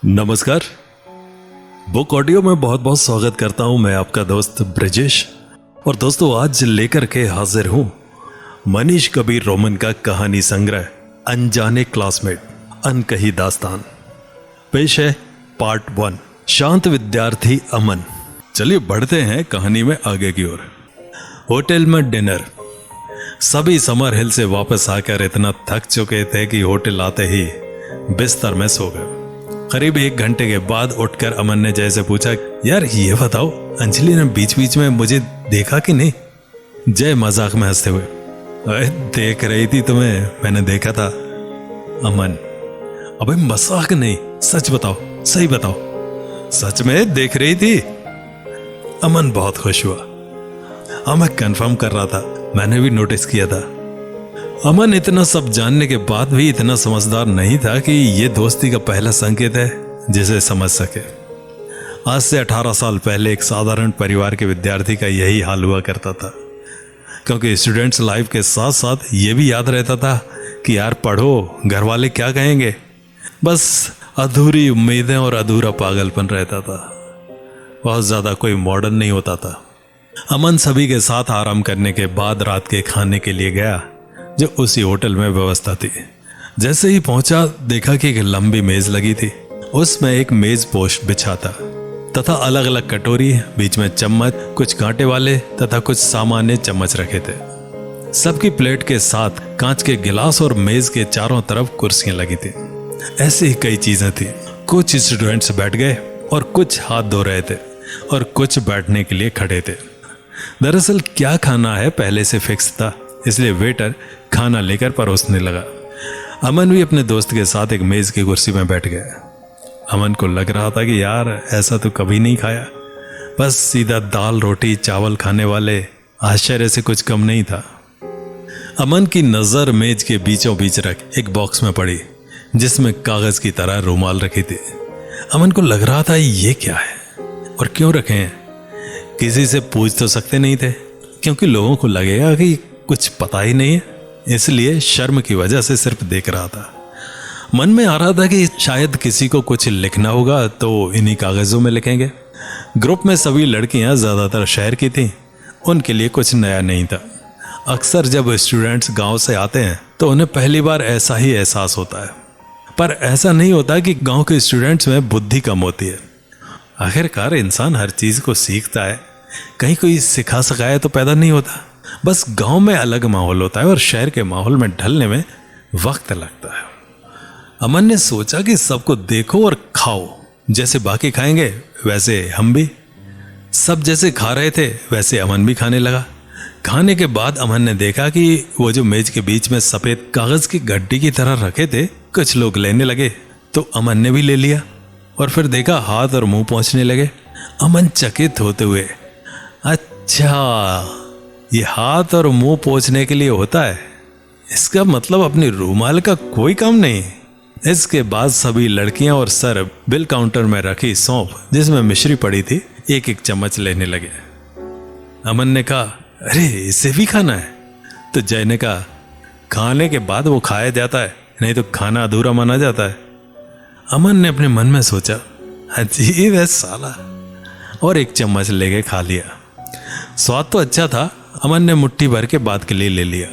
नमस्कार। Book audio में बहुत बहुत स्वागत करता हूं। मैं आपका दोस्त ब्रजेश। और दोस्तों, आज लेकर के हाजिर हूं मनीष कबीर रोमन का कहानी संग्रह अनजाने क्लासमेट, अनकही दास्तान। पेश है पार्ट 1, शांत विद्यार्थी अमन। चलिए बढ़ते हैं कहानी में आगे की ओर। होटल में डिनर। सभी समर हिल से वापस आकर इतना थक चुके थे कि होटल आते ही बिस्तर में सो गए। करीब 1 घंटे के बाद उठकर अमन ने जय से पूछा, यार ये बताओ, अंजलि ने बीच बीच में मुझे देखा कि नहीं? जय मजाक में हंसते हुए, अरे देख रही थी तुम्हें, मैंने देखा था। अमन, अबे मजाक नहीं, सच बताओ, सही बताओ, सच में देख रही थी? अमन बहुत खुश हुआ। हाँ, मैं कंफर्म कर रहा था, मैंने भी नोटिस किया था। अमन इतना सब जानने के बाद भी इतना समझदार नहीं था कि यह दोस्ती का पहला संकेत है जिसे समझ सके। आज से 18 साल पहले एक साधारण परिवार के विद्यार्थी का यही हाल हुआ करता था, क्योंकि स्टूडेंट्स लाइफ के साथ साथ ये भी याद रहता था कि यार पढ़ो, घर वाले क्या कहेंगे। बस अधूरी उम्मीदें और अधूरा पागलपन रहता था। बहुत ज्यादा कोई मॉडर्न नहीं होता था। अमन सभी के साथ आराम करने के बाद रात के खाने के लिए गया, जो उसी होटल में व्यवस्था थी। जैसे ही पहुंचा, देखा कि एक लंबी मेज लगी थी। उसमें एक मेज पोश बिछा था तथा अलग अलग कटोरी, बीच में चम्मच, कुछ कांटे वाले तथा कुछ सामान्य चम्मच रखे थे। सबकी प्लेट के साथ कांच के गिलास और मेज के चारों तरफ कुर्सियां लगी थी। ऐसी ही कई चीजें थी। कुछ स्टूडेंट्स बैठ गए और कुछ हाथ धो रहे थे और कुछ बैठने के लिए खड़े थे। दरअसल क्या खाना है पहले से फिक्स था, इसलिए वेटर खाना लेकर परोसने लगा। अमन भी अपने दोस्त के साथ एक मेज की कुर्सी में बैठ गया। अमन को लग रहा था कि यार ऐसा तो कभी नहीं खाया। बस सीधा दाल रोटी चावल खाने वाले आश्चर्य से कुछ कम नहीं था। अमन की नजर मेज के बीचों बीच रख एक बॉक्स में पड़ी, जिसमें कागज की तरह रुमाल रखी थी। अमन को लग रहा था ये क्या है और क्यों रखे हैं। किसी से पूछ तो सकते नहीं थे, क्योंकि लोगों को लगेगा कि कुछ पता ही नहीं है, इसलिए शर्म की वजह से सिर्फ देख रहा था। मन में आ रहा था कि शायद किसी को कुछ लिखना होगा तो इन्हीं कागजों में लिखेंगे। ग्रुप में सभी लड़कियां ज्यादातर शहर की थीं, उनके लिए कुछ नया नहीं था। अक्सर जब स्टूडेंट्स गांव से आते हैं तो उन्हें पहली बार ऐसा ही एहसास होता है, पर ऐसा नहीं होता कि गांव के स्टूडेंट्स में बुद्धि कम होती है। आखिरकार इंसान हर चीज को सीखता है, कहीं कोई सिखा सकाया तो पैदा नहीं होता। बस गांव में अलग माहौल होता है और शहर के माहौल में ढलने में वक्त लगता है। अमन ने सोचा कि सबको देखो और खाओ, जैसे बाकी खाएंगे वैसे हम भी। सब जैसे खा रहे थे वैसे अमन भी खाने लगा। खाने के बाद अमन ने देखा कि वो जो मेज के बीच में सफेद कागज की गड्डी की तरह रखे थे, कुछ लोग लेने लगे तो अमन ने भी ले लिया और फिर देखा हाथ और मुंह पोंछने लगे। अमन चकित होते हुए, अच्छा ये हाथ और मुंह पोंछने के लिए होता है, इसका मतलब अपनी रूमाल का कोई काम नहीं। इसके बाद सभी लड़कियां और सर बिल काउंटर में रखी सौंफ जिसमें मिश्री पड़ी थी, एक एक चम्मच लेने लगे। अमन ने कहा, अरे इसे भी खाना है? तो जय ने कहा, खाने के बाद वो खाया जाता है, नहीं तो खाना अधूरा माना जाता है। अमन ने अपने मन में सोचा, अजीब है साला, और एक चम्मच लेके खा लिया। स्वाद तो अच्छा था। अमन ने मुट्ठी भर के बाद के लिए ले लिया।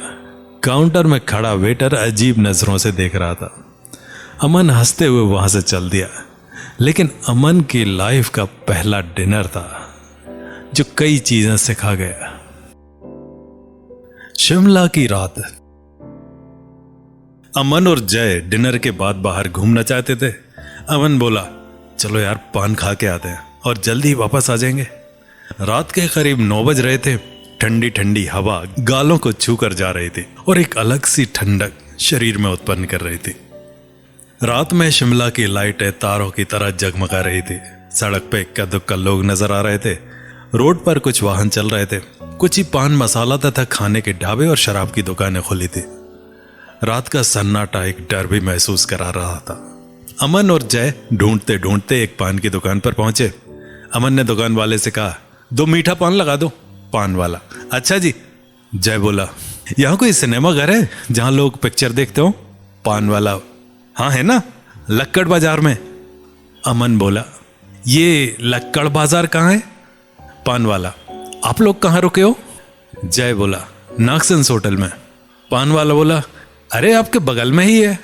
काउंटर में खड़ा वेटर अजीब नजरों से देख रहा था। अमन हंसते हुए वहां से चल दिया। लेकिन अमन की लाइफ का पहला डिनर था जो कई चीजें सिखा गया। शिमला की रात। अमन और जय डिनर के बाद बाहर घूमना चाहते थे। अमन बोला, चलो यार पान खा के आते हैं और जल्दी वापस आ जाएंगे। रात के करीब 9 बज रहे थे। ठंडी ठंडी हवा गालों को छू कर जा रही थी और एक अलग सी ठंडक शरीर में उत्पन्न कर रही थी। रात में शिमला की लाइटें तारों की तरह जगमगा रही थी। सड़क पे इक्का दुक्का लोग नजर आ रहे थे। रोड पर कुछ वाहन चल रहे थे। कुछ ही पान मसाला तथा खाने के ढाबे और शराब की दुकानें खुली थी। रात का सन्नाटा एक डर भी महसूस करा रहा था। अमन और जय ढूंढते ढूंढते एक पान की दुकान पर पहुंचे। अमन ने दुकान वाले से कहा, 2 मीठा पान लगा दो। पान वाला, अच्छा जी। जय बोला, यहाँ कोई सिनेमा घर है जहां लोग पिक्चर देखते हो? पान वाला, हाँ है ना, लक्कड़ बाजार में। अमन बोला, ये लक्कड़ बाजार कहाँ है? पान वाला, आप लोग कहाँ रुके हो? जय बोला, नागसेंस होटल में। पान वाला बोला, अरे आपके बगल में ही है।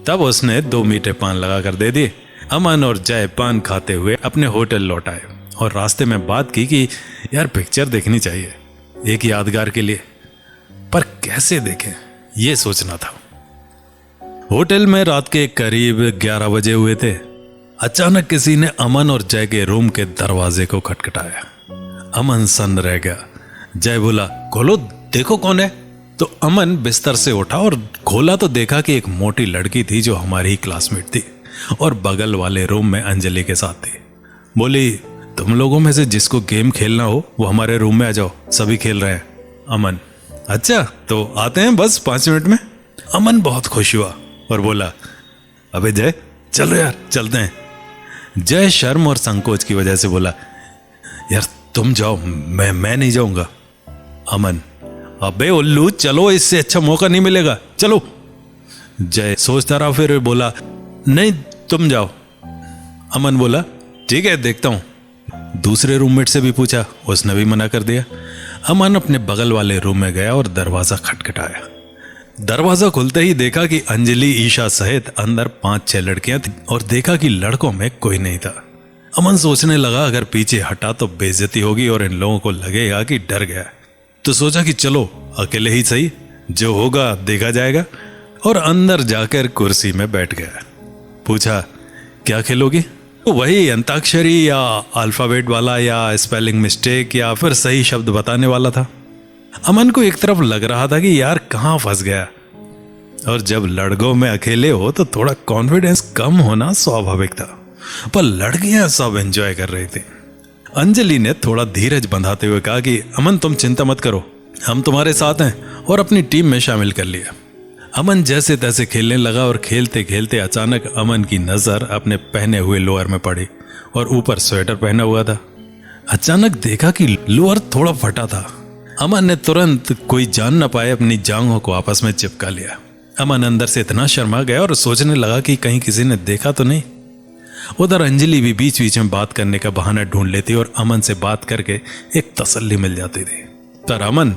तब उसने 2 मीठे पान लगा कर दे दिए। अमन और जय पान खाते हुए अपने होटल लौट आए और रास्ते में बात की कि यार पिक्चर देखनी चाहिए एक यादगार के लिए, पर कैसे देखें ये सोचना था। होटल में रात के करीब 11 बजे हुए थे। अचानक किसी ने अमन और जय के रूम के दरवाजे को खटखटाया। अमन सन्न रह गया। जय बोला, खोलो देखो कौन है। तो अमन बिस्तर से उठा और खोला तो देखा कि एक मोटी लड़की थी जो हमारी ही क्लासमेट थी और बगल वाले रूम में अंजलि के साथ थी। बोली, तुम लोगों में से जिसको गेम खेलना हो वो हमारे रूम में आ जाओ, सभी खेल रहे हैं। अमन, अच्छा तो आते हैं बस 5 मिनट में। अमन बहुत खुश हुआ और बोला, अबे जय चलो यार चलते हैं। जय शर्म और संकोच की वजह से बोला, यार तुम जाओ, मैं नहीं जाऊंगा। अमन, अबे उल्लू चलो, इससे अच्छा मौका नहीं मिलेगा, चलो। जय सोचता रहा, फिर बोला, नहीं तुम जाओ। अमन बोला, ठीक है देखता हूं। दूसरे रूममेट से भी पूछा, उसने भी मना कर दिया। अमन अपने बगल वाले रूम में गया और दरवाजा खटखटाया। दरवाजा खुलते ही देखा कि अंजलि, ईशा सहित अंदर 5-6 लड़कियां थी और देखा कि लड़कों में कोई नहीं था। अमन सोचने लगा अगर पीछे हटा तो बेइज्जती होगी और इन लोगों को लगेगा कि डर गया। तो सोचा कि चलो अकेले ही सही, जो होगा देखा जाएगा, और अंदर जाकर कुर्सी में बैठ गया। पूछा, क्या खेलोगी? तो वही अंताक्षरी या अल्फाबेट वाला या स्पेलिंग मिस्टेक या फिर सही शब्द बताने वाला था। अमन को एक तरफ लग रहा था कि यार कहाँ फंस गया, और जब लड़कों में अकेले हो तो थोड़ा कॉन्फिडेंस कम होना स्वाभाविक था, पर लड़कियां सब एंजॉय कर रही थी। अंजलि ने थोड़ा धीरज बंधाते हुए कहा कि अमन तुम चिंता मत करो, हम तुम्हारे साथ हैं, और अपनी टीम में शामिल कर लिया। अमन जैसे तैसे खेलने लगा और खेलते खेलते अचानक अमन की नजर अपने पहने हुए लोअर में पड़ी और ऊपर स्वेटर पहना हुआ था। अचानक देखा कि लोअर थोड़ा फटा था। अमन ने तुरंत कोई जान न पाए अपनी जांघों को आपस में चिपका लिया। अमन अंदर से इतना शर्मा गया और सोचने लगा कि कहीं किसी ने देखा तो नहीं। उधर अंजलि भी बीच बीच में बात करने का बहाना ढूंढ लेती और अमन से बात करके एक तसल्ली मिल जाती थी। पर अमन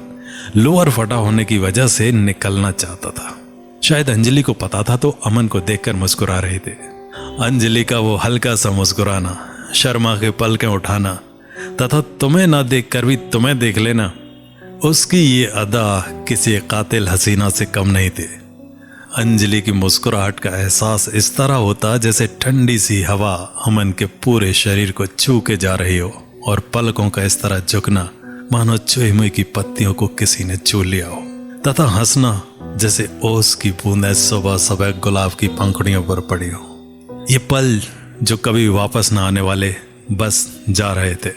लोअर फटा होने की वजह से निकलना चाहता था। शायद अंजलि को पता था तो अमन को देखकर मुस्कुरा रहे थे। अंजलि का वो हल्का सा मुस्कुराना, शर्मा के पलकें उठाना तथा तुम्हें ना देखकर भी तुम्हें देख लेना, उसकी ये अदा किसी कातिल हसीना से कम नहीं थी। अंजलि की मुस्कुराहट का एहसास इस तरह होता जैसे ठंडी सी हवा अमन के पूरे शरीर को छू के जा रही हो, और पलकों का इस तरह झुकना मानो चुई की पत्तियों को किसी ने छू लिया हो, तथा हंसना जैसे ओस की बूंदें सुबह सुबह गुलाब की पंखुड़ियों पर पड़ी हो। ये पल जो कभी वापस ना आने वाले बस जा रहे थे।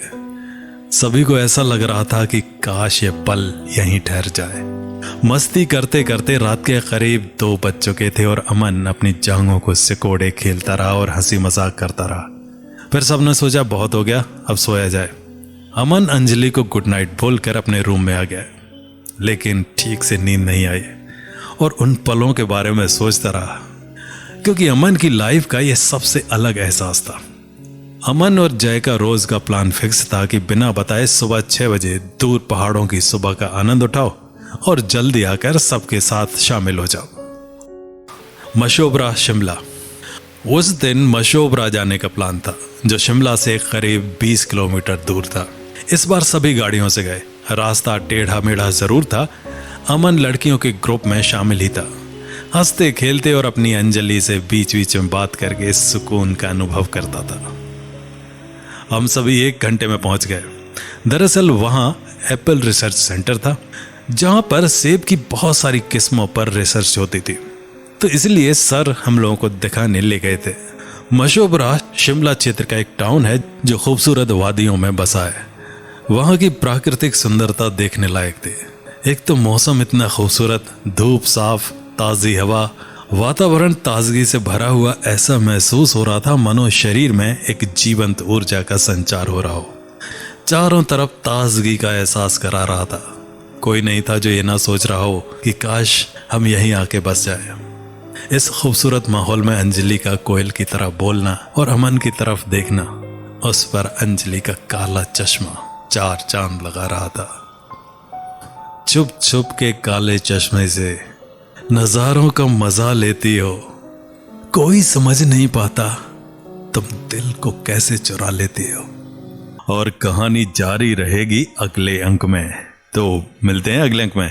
सभी को ऐसा लग रहा था कि काश ये पल यहीं ठहर जाए। मस्ती करते करते रात के करीब 2 बज चुके थे और अमन अपनी जांघों को सिकोड़े खेलता रहा और हंसी मजाक करता रहा। फिर सबने सोचा बहुत हो गया, अब सोया जाए। अमन अंजलि को गुड नाइट बोलकर अपने रूम में आ गया, लेकिन ठीक से नींद नहीं आई और उन पलों के बारे में सोचता रहा, क्योंकि अमन की लाइफ का यह सबसे अलग एहसास था। अमन और जय का रोज का प्लान फिक्स था कि बिना बताए सुबह 6 बजे दूर पहाड़ों की सुबह का आनंद उठाओ और जल्दी आकर सबके साथ शामिल हो जाओ। मशोबरा शिमला। उस दिन मशोबरा जाने का प्लान था, जो शिमला से करीब 20 किलोमीटर दूर था। इस बार सभी गाड़ियों से गए। रास्ता टेढ़ा मेढ़ा जरूर था। अमन लड़कियों के ग्रुप में शामिल ही था। हंसते खेलते और अपनी अंजलि से बीच बीच में बात करके सुकून का अनुभव करता था। हम सभी 1 घंटे में पहुंच गए। दरअसल वहां एप्पल रिसर्च सेंटर था, जहां पर सेब की बहुत सारी किस्मों पर रिसर्च होती थी, तो इसलिए सर हम लोगों को दिखाने ले गए थे। मशोबरा शिमला क्षेत्र का एक टाउन है जो खूबसूरत वादियों में बसा है। वहां की प्राकृतिक सुंदरता देखने लायक थी। एक तो मौसम इतना खूबसूरत, धूप साफ, ताज़ी हवा, वातावरण ताजगी से भरा हुआ, ऐसा महसूस हो रहा था मानो शरीर में एक जीवंत ऊर्जा का संचार हो रहा हो। चारों तरफ ताजगी का एहसास करा रहा था। कोई नहीं था जो ये ना सोच रहा हो कि काश हम यहीं आके बस जाए। इस खूबसूरत माहौल में अंजलि का कोयल की तरह बोलना और अमन की तरफ देखना, उस पर अंजलि का काला चश्मा चार चांद लगा रहा था। छुप छुप के काले चश्मे से नजारों का मजा लेती हो, कोई समझ नहीं पाता तुम दिल को कैसे चुरा लेती हो। और कहानी जारी रहेगी अगले अंक में, तो मिलते हैं अगले अंक में।